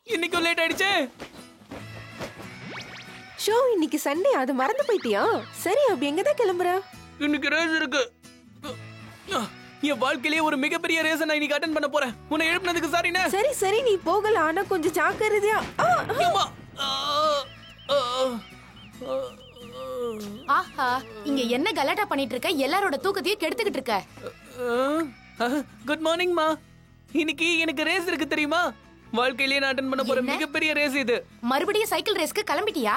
இன்னைக்கு லேட் ஆயிடுச்சே. ஷோ இன்னைக்கு சண்டே, அது மறந்து போயிட்டியா? சரி, அப்படி எங்கதான் கிளம்புற? இன்னைக்கு ரேஸ் இருக்கு. என் வாழ்க்கையிலேயே ஒரு மிகப்பெரிய ரேஸ் நான் இன்னைக்கு அட்டெண்ட் பண்ண போறேன். உன்னை எழுப்பினதுக்கு சாரிண்ணே. சரி சரி, நீ போகலாம், ஆனா கொஞ்சம் ஜாக்கிரதையா. ஆஹா, இங்க என்ன கலாட்டா பண்ணிட்டு இருக்க? எல்லாரோட தூக்கத்தையும் கெடுத்துக்கிட்டு இருக்க. குட் மார்னிங் மா. இன்னைக்கு எனக்கு ரேஸ் இருக்கு தெரியுமா? வாழ்க்கையிலேயே நான் அட்டெண்ட் பண்ண போற மிகப்பெரிய ரேஸ் இது. மறுபடியும் சைக்கிள் ரேஸ்க்கு கிளம்பிட்டியா?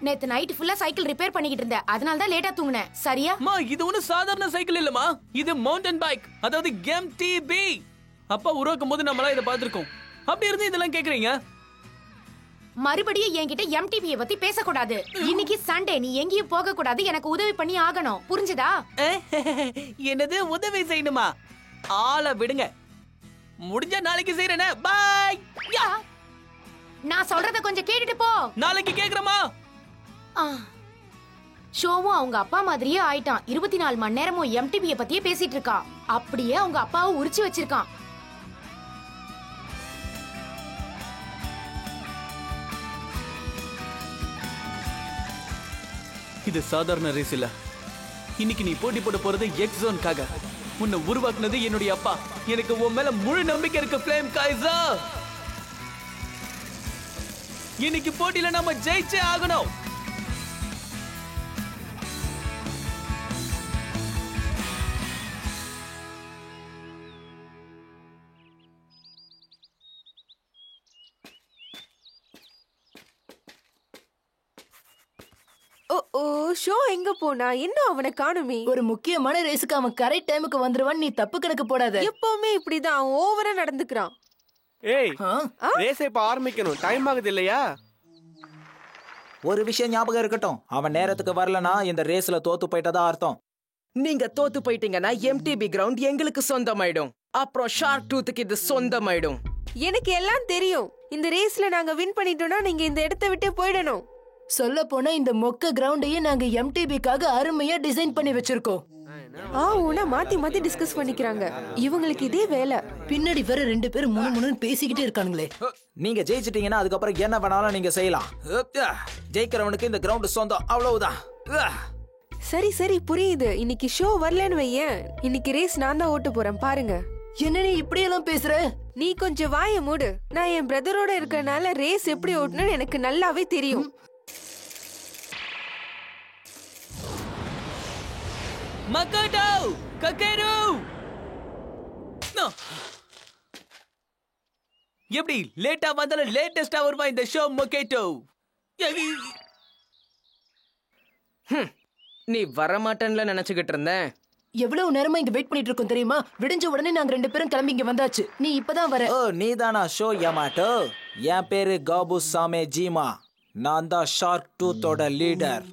நேத்து நைட் ஃபுல்லா சைக்கிள் ரிப்பேர் பண்ணிக்கிட்டு இருந்தேன், அதனால தான் லேட்டா தூங்குனேன். சரியா? மா, இது ஒண்ணு சாதாரண சைக்கிள் இல்லமா, இது மவுண்டன் பைக், அதாவது MTB. அப்பா உருவாக்கும் போது நம்மளா இத பாத்துறோம். அப்படி இருந்து இதெல்லாம் கேக்குறீங்க? மறுபடியும் என்கிட்ட MTB பத்தி பேசக்கூடாது. இன்னைக்கு சண்டே, நீ எங்கேயும் போக கூடாது. எனக்கு உதவி பண்ணி ஆகணும், புரிஞ்சுதா? என்னது உதவி செய்யணுமா? ஆள விடுங்க, முடிஞ்ச நாளைக்கு செய்யறேனே. பை. நான் சொல்றத கொஞ்சம் கேட்டுட்டு போ. நாளைக்கு கேக்குறமா? ஷோவும் அவங்க அப்பா மாதிரியே ஆயிட்டான். 24 மணி நேரமும் MTB பத்தியே பேசிட்டு இருக்கா. அப்படியே அவங்க அப்பாவை உரிச்சு வச்சிருக்கான். இது சாதாரண ரேஸ் இல்ல. இன்னைக்கு நீ போட்டி போட போறது எக்ஸ் ஜோன்காக. உன்னை உருவாக்குனது என்னுடைய அப்பா. எனக்கு உன் மேல முழு நம்பிக்கை இருக்கு ஃப்ளேம் கைசர். இன்னைக்கு போட்டியில நாம ஜெயிச்சே ஆகணும். ஷோ எங்க போனா? இன்னும் அவனை காணுமே. ஒரு முக்கியமான ரேஸுக்கு அவன் கரெக்ட் டைமுக்கு வந்துருவான். நீ தப்பு கணக்கு போடாத. எப்பவுமே இப்படிதான், அவன் ஓவரா நடந்துக்கிறான். ஏய், ரேஸ் இப்ப ஆரம்பிக்கணும், டைம் ஆகுது இல்லையா? ஒரு விஷயம் ஞாபகம் இருக்கட்டும், அவன் நேரத்துக்கு வரலனா இந்த ரேஸ்ல தோத்து போயிட்டதா அர்த்தம். நீங்க தோத்து போயிட்டீங்கன்னா MTB கிரவுண்ட் எங்களுக்கு சொந்தமாயிடும். அப்புறம் ஷார்க் டூத்துக்கு இது சொந்தமாயிடும். எனக்கு எல்லாம் தெரியும். இந்த ரேஸ்ல நாங்க வின் பண்ணிட்டோம்னா நீங்க இந்த இடத்தை விட்டு போயிடணும். சொல்ல போனா இந்த மொக்க கிரவுண்டையே நாங்க MTBக்காக அருமையா டிசைன் பண்ணி வச்சிருக்கோம். உன மாத்தி மாத்தி டிஸ்கஸ் பண்ணிக்கிறாங்க. இவங்களுக்கு இதே வேலை. பின்னாடி வேற 2 பேர் முணுமுணுன்னு பேசிக்கிட்டே இருக்கானுங்களே. நீங்க ஜெயிச்சிட்டீங்கன்னா அதுக்கப்புறம் என்ன வேணாலும் நீங்க செய்யலாம். ஜெயிக்கிறவனுக்கு இந்த கிரவுண்ட் சொந்தம், அவ்வளவுதான். சரி சரி, புரியுது. இன்னைக்கு ஷோ வரலன்னு வையேன், இன்னைக்கு ரேஸ் நான் தான் ஓட்ட போறேன், பாருங்க. என்ன நீ இப்படி எல்லாம் பேசுற? நீ கொஞ்சம் வாய மூடு. நான் என் பிரதரோட இருக்கறனால ரேஸ் எப்படி ஓட்டணும்னு எனக்கு நல்லாவே தெரியும். மக்கடோ கக்கேரு, எப்படி லேட்டா வந்தாலும் லேட்டஸ்டா வருமா இந்த ஷோ மக்கேட்டோ? நீ வரமாட்டேன்ல நினைச்சுக்கிட்டு இருந்தேன். எவ்வளவு நேரமா இங்க வெயிட் பண்ணிட்டு இருக்கோம் தெரியுமா? விடிஞ்ச உடனே நாங்க 2 பேரும் கிளம்பி இங்க வந்தாச்சு. நீ இப்பதான் வர. ஓ, நீதானா ஷோ யமாட்டோ? என் பேரு காபு சாமே ஜீமா. நான் தான் ஷார்க் டூத்தோட லீடர்.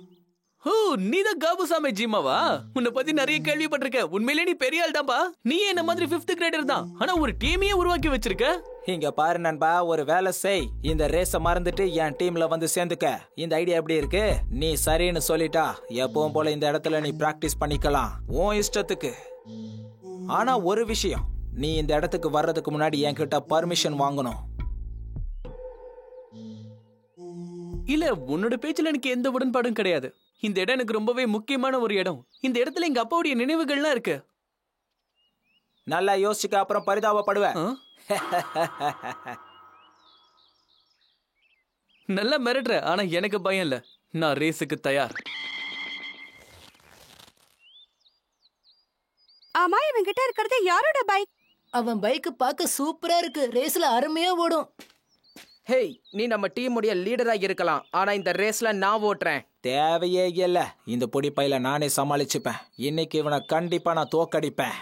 நீதான் காபுசாமே ஜிமாவா? உன்னை பத்தி நிறைய கேள்விப்பட்டிருக்க. உண்மையிலே நீ பெரிய ஆள் தான்பா. நீ என்ன மாதிரி 5th கிரேடர் தான், ஆனா ஒரு டீமையே உருவாக்கி வச்சிருக்க. இங்க பாரு நண்பா, ஒரு வேலை செய். இந்த ரேஸ மறந்துட்டு என் டீம்ல வந்து சேர்ந்துக்க. இந்த ஐடியா எப்படி இருக்கு? நீ சரின்னு சொல்லிட்டா எப்பவும் போல இந்த இடத்துல நீ பிராக்டிஸ் பண்ணிக்கலாம் உன் இஷ்டத்துக்கு. ஆனா ஒரு விஷயம், நீ இந்த இடத்துக்கு வர்றதுக்கு முன்னாடி என்கிட்ட பர்மிஷன் வாங்கணும். இல்ல, உன்னோட பேச்சுல எனக்கு எந்த உடன்பாடும் கிடையாது. இந்த இடம் எனக்கு ரொம்பவே முக்கியமான ஒரு இடம். இந்த இடத்துல எங்க அப்பாவுடைய நினைவுகள்லாம் இருக்கு. நல்லா யோசிக்க, அப்புறம் பரிதாபப்படுவேன். நல்லா மிரட்டுற, ஆனா எனக்கு பயம் இல்ல. நான் ரேஸுக்கு தயார். ஆமா, இவன் கிட்ட இருக்கிறது யாரோட பைக்? அவன் பைக் பார்க்க சூப்பரா இருக்கு. ரேஸ்ல அருமையா ஓடும். ஹேய், நீ நம்ம டீமுடைய லீடரா இருக்கலாம், ஆனா இந்த ரேஸ்ல நான் ஓட்டுறேன். தேவையே இல்ல, இந்த பொடி பையில நானே சமாளிச்சுப்பேன். இன்னைக்கு இவனை கண்டிப்பா நான் தோக்கடிப்பேன்.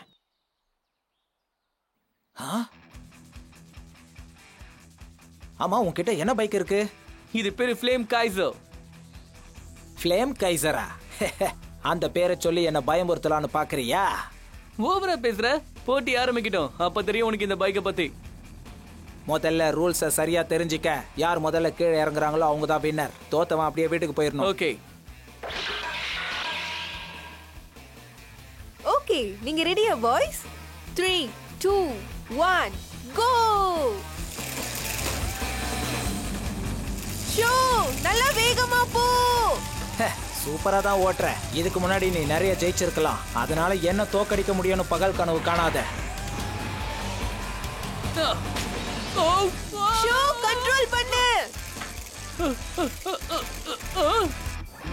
ஆமா, உன்கிட்ட என்ன பைக் இருக்கு? இது பேரு ஃப்ளேம் கைசர். ஃப்ளேம் கைசரா? அந்த பேரை சொல்லி என்ன பயமுறுத்தலான்னு பாக்குறியா? ஓவரா பேசுற. போட்டி ஆரம்பிக்கிட்டோம், அப்ப தெரியும் உனக்கு இந்த பைக்கை பத்தி. முதல்ல ரூல்ஸை சரியா தெரிஞ்சுக்க. யார் முதல்ல கீழே இறங்குறாங்களோ அவங்க தான் வின்னர். தோத்தவன் அப்படியே வீட்டுக்கு போயிடணும். ஓகே ஓகே, நீங்க ரெடியா பாய்ஸ்? 3 2 1 கோ! ஷோ நல்லா வேகமா போ. சூப்பரா தான் ஓட்டுற. இதுக்கு முன்னாடி நீ நிறைய ஜெயிச்சிருக்கலாம். அதனால என்ன தோக்கடிக்க முடியும்னு பகல் கனவு காணாத. ஷோ கண்ட்ரோல் பண்ணு.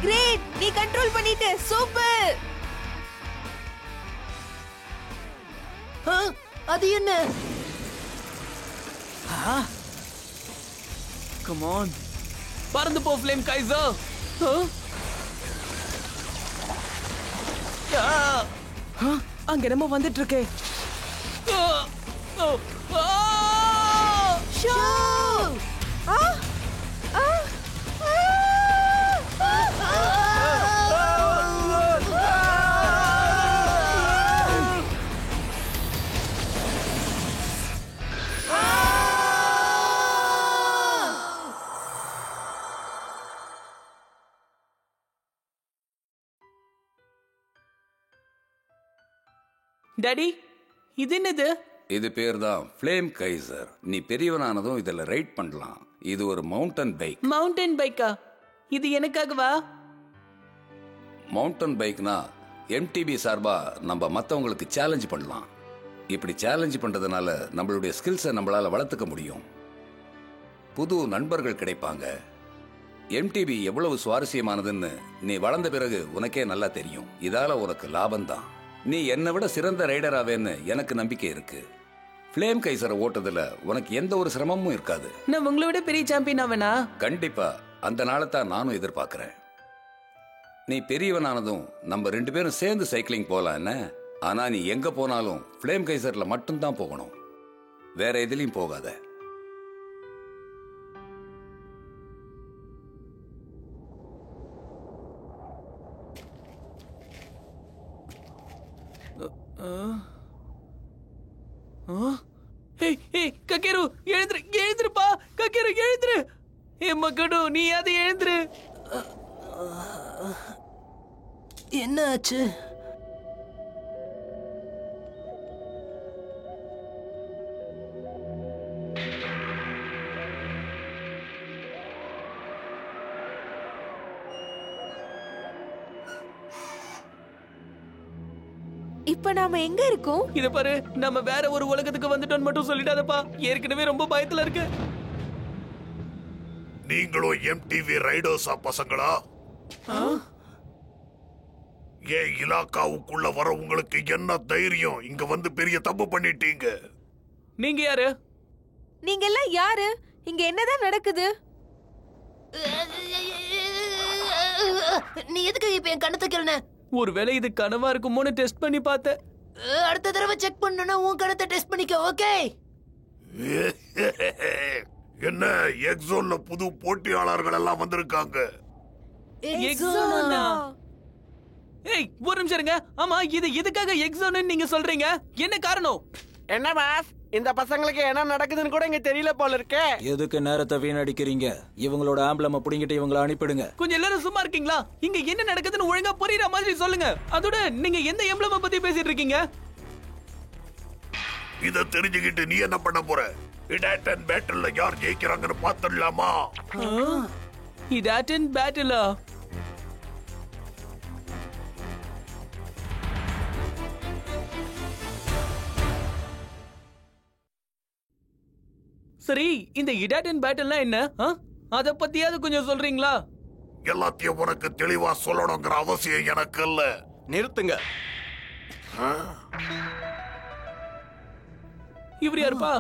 கிரேட், நீ கண்ட்ரோல் பண்ணிட்ட. சூப்பர். அது என்ன? கம் ஆன், பறந்து போ ஃப்ளேம் கைசர். அங்க நம்ம வந்துட்டு இருக்கே. ஷோ! ஆ! ஆ! டாடி, இது என்னது? இது பேர் தான் ஃப்ளேம் கைசர். நீ பெரியவனானதும் இதில் ரைட் பண்ணலாம். இது ஒரு மவுண்டன் பைக். மவுண்டன் பைக்கா? இது எனக்காகவா? மவுண்டன் பைக்னா எம்டிபி சார்பா நம்ம மற்றவங்களுக்கு சேலஞ்ச் பண்ணலாம். இப்படி சேலஞ்ச் பண்றதுனால நம்மளுடைய ஸ்கில்ஸை நம்மளால வளர்த்துக்க முடியும். புது நண்பர்கள் கிடைப்பாங்க. எம்டிபி எவ்வளவு சுவாரஸ்யமானதுன்னு நீ வளர்ந்த பிறகு உனக்கே நல்லா தெரியும். இதால உனக்கு லாபம் தான். நீ என்னை விட சிறந்த ரைடராவேன்னு எனக்கு நம்பிக்கை இருக்கு. ஃப்ளேம் கைசரை ஓட்டுறதுல உனக்கு எந்த ஒரு சிரமமும் இருக்காது. நான் உங்களை விட பெரிய சாம்பியன் ஆவேனா? கண்டிப்பா. அந்த நாளை தான் நானும் எதிர்பார்க்கிறேன். நீ பெரியவனானதும் நம்ம 2 பேரும் சேர்ந்து சைக்கிளிங் போலாம் என்ன? ஆனா நீ எங்க போனாலும் ஃப்ளேம் கைசர்ல மட்டும்தான் போகணும். வேற எதுலயும் போகாத. கக்கேரு, எழுந்துரு எழுந்துருப்பா. கக்கேரு எழுந்துரு. மக்கடு, நீ அதை எழுந்துரு. என்ன ஆச்சு? இப்ப நாம எங்க இருக்கோம்? இத பாரு, நம்ம வேற ஒரு உலகத்துக்கு வந்துட்டோம் மட்டும் சொல்லிடாதப்பா. ஏற்கனவே ரொம்ப பயத்துல இருக்கு. நீங்களும் எம்டிவி ரைடர்ஸா பசங்களா? ஏன் இலாக்காவுக்குள்ள வர உங்களுக்கு என்ன தைரியம்? இங்க வந்து பெரிய தப்பு பண்ணிட்டீங்க. நீங்க யாரு? நீங்க எல்லாம் யாரு? இங்க என்னதான் நடக்குது? நீ எதுக்கு இப்ப என் கண்ணத்தை கிள்ளன? ஒருவேளை இது கனவா இருக்குமோன்னு டெஸ்ட் பண்ணி பார்த்தேன். அடுத்த தடவை செக் பண்ணனும்னா உன் கண்ணத்தை டெஸ்ட் பண்ணிக்க. ஓகே? என்ன, எக்ஸோன்ல புது போட்டியாளர்கள் எல்லாம் வந்திருக்காங்க. எக்ஸோனா? ஏய், ஒரு நிமிஷம் இருங்க. ஆமா, இது எதுக்காக எக்ஸோன்னு நீங்க சொல்றீங்க? என்ன காரணம்? என்ன பாஸ், இந்த பசங்களுக்கு என்ன நடக்குதுன்னு கூட இங்க தெரியல போல இருக்கே. எதுக்கு நேரத்தை வீணடிக்கிறீங்க? இவங்களோட ஆம்பளம புடிங்கிட்டு இவங்கள அனுப்பிடுங்க. கொஞ்சம் எல்லாரும் சும்மா இருக்கீங்களா? இங்க என்ன நடக்குதுன்னு ஒழுங்கா புரியுற மாதிரி சொல்லுங்க. அதோட நீங்க எந்த எம்ப்ளம பத்தி பேசிட்டு இருக்கீங்க? இத தெரிஞ்சுக்கிட்டு நீ என்ன பண்ண போற? இடாட்டன் பேட்டில்ல யார் ஜெயிக்கிறாங்கன்னு பாத்துடலாமா? இடாட்டன் பேட்டிலா? சரி, இந்த இடாட்டன் பேட்டில்னா என்ன? அத பத்தியாவது கொஞ்சம் சொல்றீங்களா? எல்லாத்தையும் உனக்கு தெளிவா சொல்லணுங்கிற அவசியம் எனக்கு இல்ல. நிறுத்துங்க. இவர் யாருப்பா?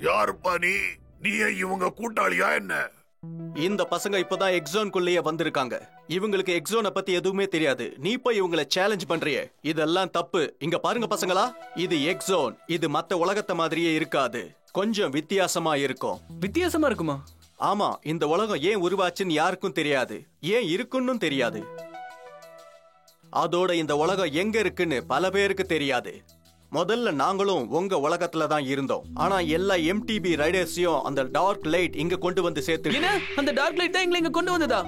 யாருப்பா நீ? நீயே இவங்க கூட்டாளியா என்ன? இந்த பசங்க இப்பதான் எக்ஸோனுக்குள்ளேயே வந்திருக்காங்க. இவங்களுக்கு எக்ஸோனை பத்தி எதுவுமே தெரியாது. நீ போய் இவங்களை சேலஞ்ச் பண்றியே, இதெல்லாம் தப்பு. இங்க பாருங்க பசங்களா, இது எக்ஸோன். இது மத்த உலகத்தை மாதிரியே இருக்காது. கொஞ்சம் வித்தியாசமா இருக்கும். வித்தியாசமா இருக்குமா? ஆமா, இந்த உலகம் ஏன் உருவாச்சுன்னு யாருக்கும் தெரியாது. ஏன் இருக்குன்னு தெரியாது. அதோட இந்த உலகம் எங்க இருக்குன்னு பல பேருக்கு தெரியாது. முதல்ல நாங்களும் உங்க உலகத்துல தான் இருந்தோம். ஆனா எல்லா எம்டிபி ரைடர்ஸையும் அந்த டார்க் லைட் இங்க கொண்டு வந்து சேர்த்து. என்ன அந்த டார்க் லைட் தான் எங்களை இங்க கொண்டு வந்ததா?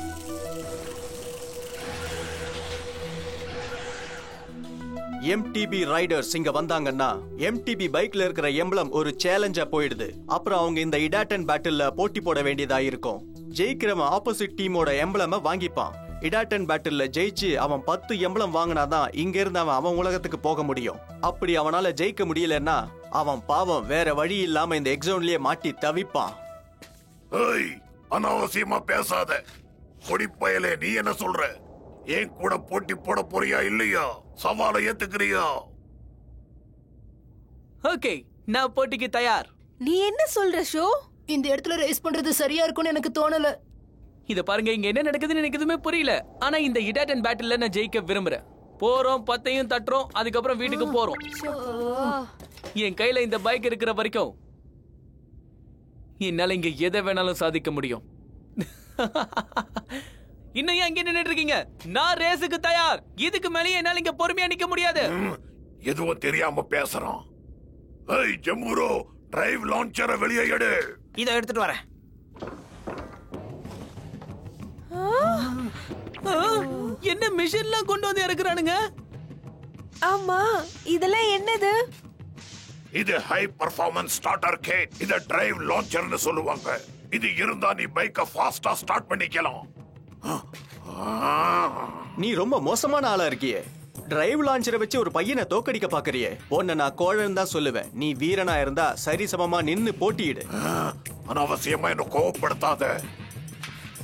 எம்டிபி ரைடர்ஸ் இங்க வந்தாங்கன்னா எம்டிபி பைக்ல இருக்கிற எம்பளம் ஒரு சேலஞ்சா போயிடுது. அப்புறம் அவங்க இந்த இடாட்டன் பேட்டில்ல போட்டி போட வேண்டியதா இருக்கும். ஜெயிக்கிறவன் ஆப்போசிட் டீமோட எம்பளம வாங்கிப்பான். இடாட்டன் பேட்டில்ல ஜெயிச்சு அவன் 10 எம்பளம் வாங்கினாதான் இங்க இருந்து அவன் உலகத்துக்கு போக முடியும். அப்படி அவனால ஜெயிக்க முடியலன்னா அவன் பாவம் வேற வழி இல்லாம இந்த எக்ஸோன்லயே மாட்டி தவிப்பான். அனாவசியமா பேசாத. பொடிப்பயலே, நீ என்ன சொல்ற? ஏன் கூட போட்டி போட போறியா இல்லையா? சவாலை ஏத்துக்கிறியா? ஓகே, நான் போட்டிக்கு தயார். நீ என்ன சொல்ற ஷோ? இந்த இடத்துல ரேஸ் பண்றது சரியா இருக்கும்னு எனக்கு தோணல. இத பாருங்க, இங்க என்ன நடக்குதுன்னு எனக்கு எதுவுமே புரியல. ஆனா இந்த இடாட்டன் பேட்டில்ல நான் ஜெயிக்க விரும்புறேன். போறோம், 10ஐயும் தட்டுறோம், அதுக்கப்புறம் வீட்டுக்கு போறோம். என் கையில இந்த பைக் இருக்கிற வரைக்கும் என்னால இங்க எதை வேணாலும் சாதிக்க முடியும். இன்னும் ஏன் இங்க நின்னுட்டு இருக்கீங்க? நான் ரேஸுக்கு தயார். இதுக்கு மேலே என்னால இங்க பொறுமையா நிக்க முடியாது. எதுவும் தெரியாம பேசுறான். ஏய் ஜம்புரோ, டிரைவ் லான்ச்சரை வெளியே எடு. இத எடுத்துட்டு வரேன். என்ன மிஷின்லாம் கொண்டு வந்து இறக்குறானுங்க? ஆமா, இதெல்லாம் என்னது? இது ஹை பெர்ஃபார்மன்ஸ் ஸ்டார்டர் கிட். இத டிரைவ் லான்ச்சர்னு சொல்லுவாங்க. இது இருந்தா நீ பைக்க ஃபாஸ்டா ஸ்டார்ட் பண்ணிக்கலாம். நீ ரொம்ப மோசமான ஆளா இருக்கியே. டிரைவ் லான்ச்சரை வச்சு ஒரு பையனை தோக்கடிக்க பாக்குறியே. உன்னை நான் கோழன்னு தான் சொல்லுவேன். நீ வீரனா இருந்தா சரிசமமா நின்னு போட்டியிடு. அனாவசியமா என்ன கோவப்படுத்தாத.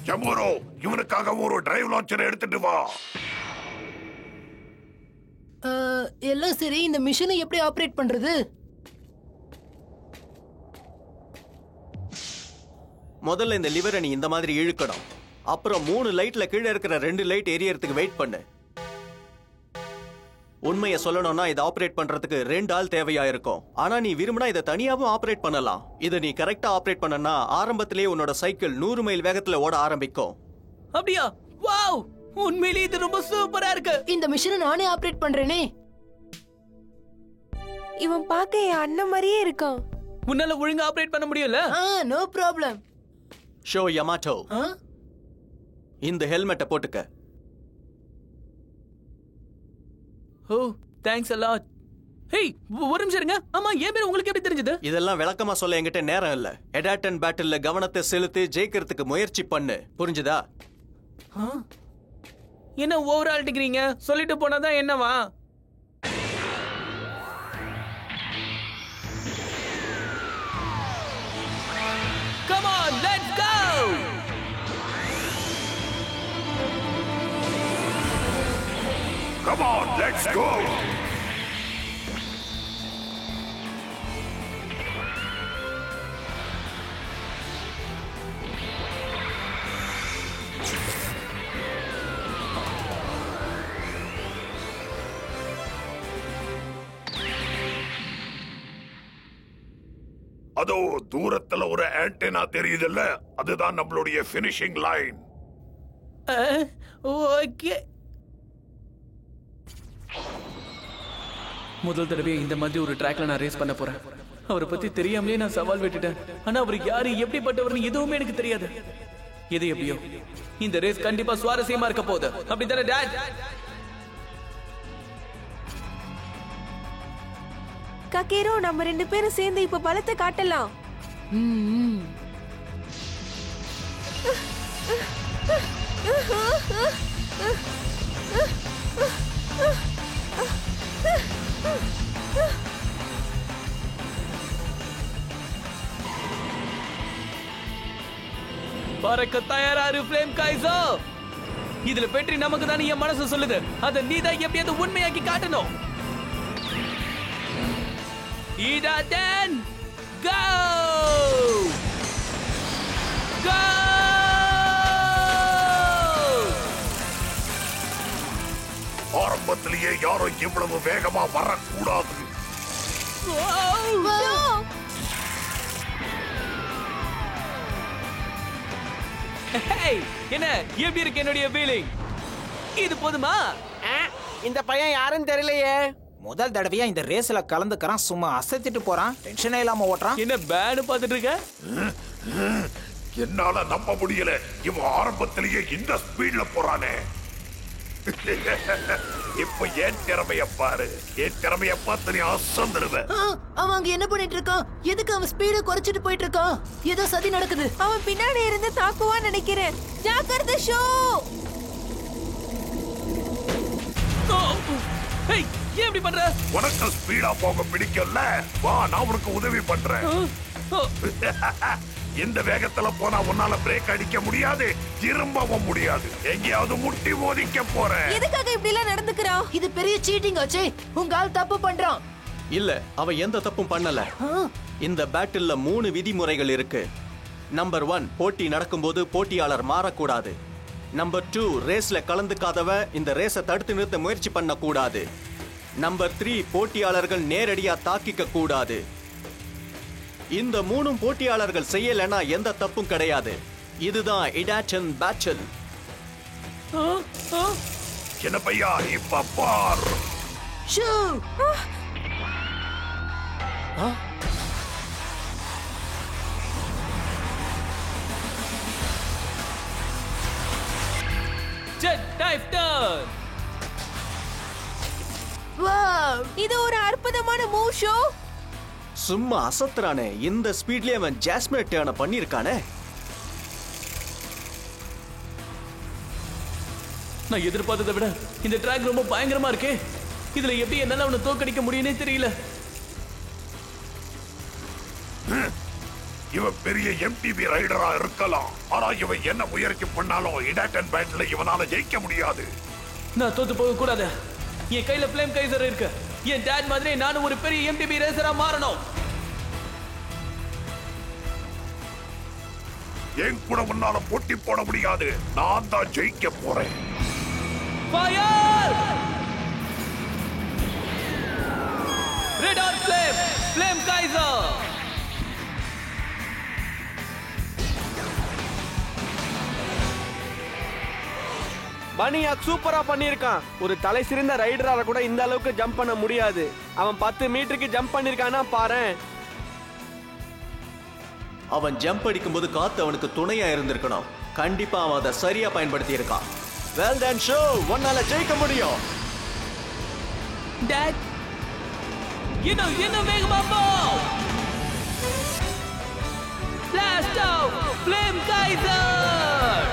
ஜம்புரோ, இவனுக்காக ஒரு டிரைவ் லான்ச்சரை எடுத்துட்டு வா. எல்லாம் சரி, இந்த மிஷினை எப்படி ஆபரேட் பண்றது? முதல்ல இந்த லிவரை நீ இந்த மாதிரி இழுக்கணும். அப்புறம் 3 லைட்ல கீழே இருக்கிற 2 லைட் எரியறதுக்கு வெயிட் பண்ணு. உண்மையை சொல்லணும்னா இதை ஆபரேட் பண்றதுக்கு 2 ஆள் தேவையா இருக்கும். ஆனா நீ விரும்பினா இதை தனியாவும் ஆபரேட் பண்ணலாம். இதை நீ கரெக்டா ஆபரேட் பண்ணனா ஆரம்பத்திலேயே உன்னோட சைக்கிள் 100 மைல் வேகத்துல ஓட ஆரம்பிக்கும். அப்படியா? வாவ், உண்மையிலேயே இது ரொம்ப சூப்பரா இருக்கு. இந்த மிஷினை நானே ஆபரேட் பண்றேனே. இவன் பார்க்க என் அண்ணன் மாதிரியே இருக்கான். உன்னால ஒழுங்கா ஆபரேட் பண்ண முடியல? No problem. ஷோ யமாட்டோ, இந்த ஹெல்மெட்டை போட்டுக்க. ஓ, தேங்க்ஸ் a lot. ஹேய், ஒரு நிமிஷம் இருங்க. ஆமா, ஏன் பேர் உங்களுக்கு எப்படி தெரிஞ்சது? இதெல்லாம் விளக்கமா சொல்ல என்கிட்ட நேரம் இல்ல. எடாட்டன் பேட்டில்ல கவனத்தை செலுத்தி ஜெயிக்கிறதுக்கு முயற்சி பண்ணு. புரிஞ்சுதா? என்ன ஓவர் ஆல்ட்டிக்கிறீங்க? சொல்லிட்டு போனாதான் என்னவா? Come on, let's go! Come on, let's go. அதோ தூரத்துல ஒரு ஆண்டெனா தெரியுதுல்ல, அதுதான் நம்மளுடைய ஃபினிஷிங் லைன். ஓகே. முதல் தடவை இந்த மாதிரி ஒரு ட்ராக்ல நான் ரேஸ் பண்ண போறேன். அவரை பத்தி தெரியாமலே நான் சவால் விட்டுட்டேன். ஆனா அவர் யாரு, எப்படிப்பட்டவர்னு எதுவுமே எனக்கு தெரியாது. எது எப்படியோ இந்த ரேஸ் கண்டிப்பா சுவாரஸ்யமா இருக்க போகுது. அப்படித்தானே டாட்? கக்கேரோ, நம்ம 2 பேரும் சேர்ந்து இப்ப பலத்தை காட்டலாம். பறக்க தயாராரு ஃப்ளேம் கைசர். இதுல வெற்றி நமக்கு தான் என் மனசு சொல்லுது. அதை நீ தான் எப்படியாவது உண்மையாக்கி காட்டணும். இடாட்டன் கோ கோ! ஆரம்பத்திலேயே யாரும் இவ்வளவு வேகமா வரக்கூடாது. என்ன எப்படி இருக்கு என்னுடைய ஃபீலிங்? இது போதுமா? இந்த பையன் யாருன்னு தெரியலையே. முதல் தடவையா இந்த ரேஸ்ல கலந்துக்கறான். சும்மா அசத்திட்டு போறான். டென்ஷனே இல்லாம ஓட்டுறான். என்ன பேடு பார்த்துட்டு இருக்க? என்னால நம்ப முடியல. இவன் ஆரம்பத்திலேயே இந்த ஸ்பீட்ல போறானே. இப்ப என் திறமைய பாரு. என் திறமைய பார்த்து நீ அசந்துடுவேன். அவன் அங்க என்ன பண்ணிட்டு இருக்கான்? எதுக்கு அவன் ஸ்பீட குறைச்சிட்டு போயிட்டு இருக்கான்? ஏதோ சதி நடக்குது. அவன் பின்னாடி இருந்து தாக்குவான்னு நினைக்கிறேன். ஜாக்கிரதை ஷோ. ஏய், ஏன் இப்படி பண்ற? உனக்கு ஸ்பீடா போக பிடிக்கல. வா, நான் உனக்கு உதவி பண்றேன். இந்த வேகத்துல போனா உன்னால பிரேக் அடிக்க முடியாது, திரும்பவும் முடியாது. எங்கேயாவது முட்டி மோதிக்க போற. எதுக்காக இப்படி எல்லாம் நடந்துக்கிறான்? இது பெரிய சீட்டிங் ஆச்சே. உங்க ஆள் தப்பு பண்றான். இல்ல, அவன் எந்த தப்பும் பண்ணல. இந்த பேட்டில்ல 3 விதிமுறைகள் இருக்கு. நம்பர் 1, போட்டி நடக்கும்போது போட்டியாளர் மாறக்கூடாது. நம்பர் 2, ரேஸ்ல கலந்துக்காதவன் இந்த ரேஸை தடுத்து நிறுத்த முயற்சி பண்ண கூடாது. நம்பர் 3, போட்டியாளர்கள் நேரடியா தாக்கிக்க கூடாது. இந்த 3 போட்டியாளர்கள் செய்யலனா எந்த தப்பும் கிடையாது. இதுதான் இடாச்சன் பேட்டில். என்ன பையா, இப்ப பார். ஷூ. Jet dive turn. வாவ், இது ஒரு அற்புதமான மூவ் ஷோ. சும்மா அசத்துறானே. இந்த ஸ்பீட்லயே அவன் ஜாஸ்மின் டர்னை பண்ணிருக்கானே. நான் எதிர்பார்த்ததை விட இந்த ட்ராக் ரொம்ப பயங்கரமா இருக்கே. இதுல எப்படி என்னால அவனை தோக்கடிக்க முடியும்னே தெரியல. இவன் பெரிய எம்டிபி ரைடரா இருக்கலாம். ஆனா இவன் என்ன முயற்சி பண்ணாலும் இடாட்டன் பேட்ல இவனால ஜெயிக்க முடியாது. நான் தோத்து போக கூடாது. என் கையில ஃப்ளேம் கைசர் இருக்கு. என் டாட் மாதிரி நானும் ஒரு பெரிய எம்டிபி ரேசரா மாறணும். என் கூட முன்னால போட்டி போட முடியாது. நான் தான் ஜெயிக்க போறேன். Fire! Red or flame, flame Kaiser. பனியாக் சூப்பரா பண்ணிருக்கான். ஒரு தலை சிறந்த ரைடரால கூட இந்த அளவுக்கு ஜம்ப் பண்ண முடியாது. அவன் 10 மீட்டருக்கு ஜம்ப் பண்ணிருக்கானா பாரேன். அவன் ஜம்ப் அடிக்கும்போது காத்து அவனுக்கு துணையா இருந்திருக்கணும். கண்டிப்பா அவன் அதை சரியா பயன்படுத்தி இருக்கான். Well done show. உன்னால ஜெயிக்க முடியும். டாட், இன்னும் வேகமா போ. Blast out, flame Kaiser.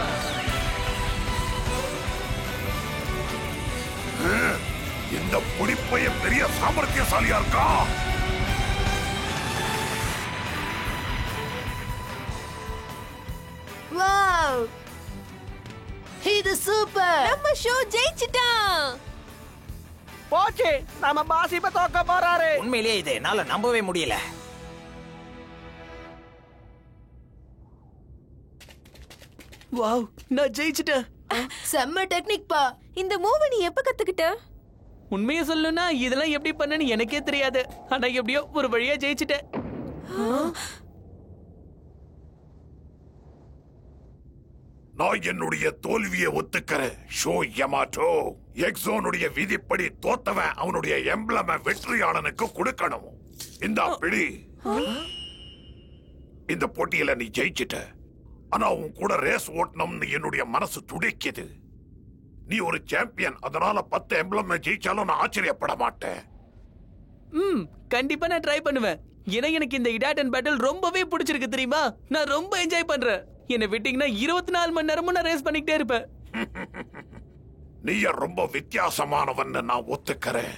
இந்த புடிப்பைய பெரிய சாமர்த்தியசாலியா இருக்கா. வாவ், இது சூப்பர். நம்ம ஷோ ஜெயிச்சிட்டான். போச்சு, நம்ம பாஸ் இப்ப தோக்க போறாரு. உண்மையிலேயே இது என்னால நம்பவே முடியல. வாவ், நான் ஜெயிச்சிட்டேன். செம்ம டெக்னிக் பா. இந்த மூவ் நீ எப்ப கத்துக்கிட்ட? உண்மையை சொல்லணும்னா இதெல்லாம் எப்படி பண்ணனு எனக்கே தெரியாது. ஆனா எப்படியோ ஒரு வழியா ஜெயிச்சிட்டேன். நான் என்னுடைய தோல்வியை ஒத்துக்கிறேன். ஷோ யமாட்டோ. எக்ஸோனுடைய விதிப்படி தோத்தவன் அவனுடைய எம்ப்ளம வெற்றியாளனுக்கு கொடுக்கணும். இந்த பிடி. இந்த போட்டியில நீ ஜெயிச்சிட்ட. ஆனா உன் கூட ரேஸ் ஓட்டணும்னு என்னுடைய மனசு துடிக்குது. நீ ஒரு சாம்பியன். அதனால 10 எம்ப்ளம் ஜெயிச்சாலும் நான் ஆச்சரியப்பட மாட்டேன். கண்டிப்பா நான் ட்ரை பண்ணுவேன். ஏன்னா எனக்கு இந்த இடாட்டன் பேட்டில் ரொம்பவே பிடிச்சிருக்கு தெரியுமா. நான் ரொம்ப என்ஜாய் பண்றேன். என்ன விட்டீங்கன்னா 24 மணி நேரமும் நான் ரேஸ் பண்ணிக்கிட்டே இருப்பேன். நீ ரொம்ப வித்தியாசமானவன் நான் ஒத்துக்கிறேன்.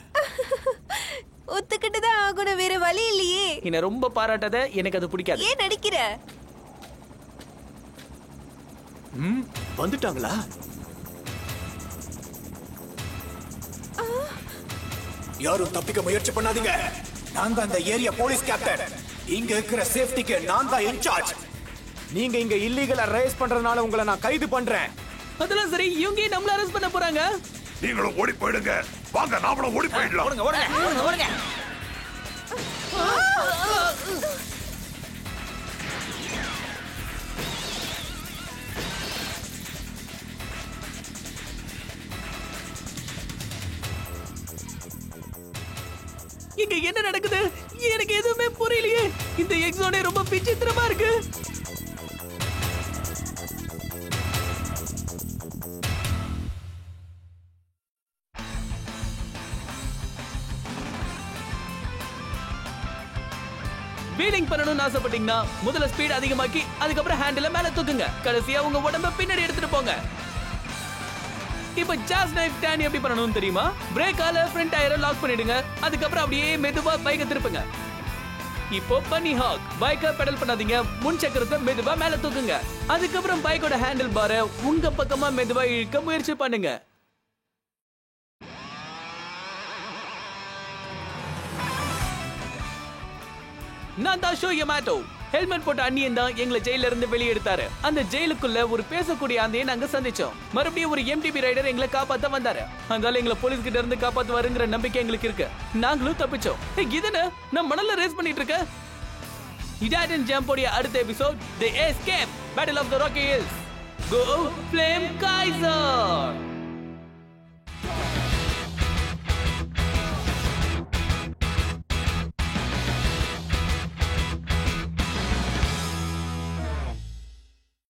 ஒத்துக்கிட்டுதான் ஆகணும், வேற வழி இல்லையே. என்ன ரொம்ப பாராட்டாத, எனக்கு அது பிடிக்காது. ஏன் நடிக்கிற? வந்துட்டாங்களா? யாரும் தப்பிக்க முயற்சி பண்ணாதீங்க. நான் தான் இந்த ஏரியா போலீஸ் கேப்டன். இங்க இருக்கிற சேஃப்டிக்கு நான் தான் இன்சார்ஜ். நீங்க இங்க இல்லீகலா ரேஸ் பண்றதுனால உங்களை நான் கைது பண்றேன். அதெல்லாம் சரி, இவங்க நம்மள அரெஸ்ட் பண்ண போறாங்க. நீங்களும் ஓடி போயிடுங்க. வாங்க, நாமளும் ஓடி போயிடலாம். ஓடுங்க ஓடுங்க ஓடுங்க. இங்க என்ன நடக்குது? எனக்கு எதுவுமே புரியலையே. இந்த எக்ஸோனே ரொம்ப விசித்திரமா இருக்கு. வீலிங் பண்ணணும்னு ஆசைப்பட்டீங்கன்னா முதல்ல ஸ்பீட் அதிகமாக்கி அதுக்கப்புறம் ஹேண்டில மேல தூக்குங்க. கடைசியா உங்க உடம்ப பின்னாடி எடுத்துட்டு போங்க. இப்ப ஜாஸ் நைஃப் ஸ்டாண்ட் எப்படி பண்ணணும்னு தெரியுமா? பிரேக்கால ஃப்ரண்ட் டயரை லாக் பண்ணிடுங்க. அதுக்கப்புறம் அப்படியே மெதுவா பைக்கை திருப்புங்க. இப்போ பன்னி ஹாக் பைக்கை பெடல் பண்ணாதீங்க. முன் சக்கரத்தை மெதுவா மேல தூக்குங்க. அதுக்கப்புறம் பைக்கோட ஹேண்டில் பாரை உங்க பக்கமா மெதுவா இழுக்க முயற்சி பண்ணுங்க. நான் தான் ஷோ யமாட்டோ. ஹெல்மெட் போட்ட அண்ணியன் தான் எங்களை ஜெயில இருந்து வெளியே எடுத்தாரு. அந்த ஜெயிலுக்குள்ள ஒரு பேசக்கூடிய ஆந்தையை நாங்க சந்திச்சோம். மறுபடியும் ஒரு எம்டிபி ரைடர் எங்களை காப்பாத்த வந்தாரு. அதனால எங்களை போலீஸ் கிட்ட இருந்து காப்பாத்துவாருங்கிற நம்பிக்கை எங்களுக்கு இருக்கு. நாங்களும் தப்பிச்சோம். இதுன்னு நான் மணல்ல ரேஸ் பண்ணிட்டு இருக்கேன். இடாடன் ஜம்போடைய அடுத்த episode the escape battle of the rocky hills. Go flame Kaiser.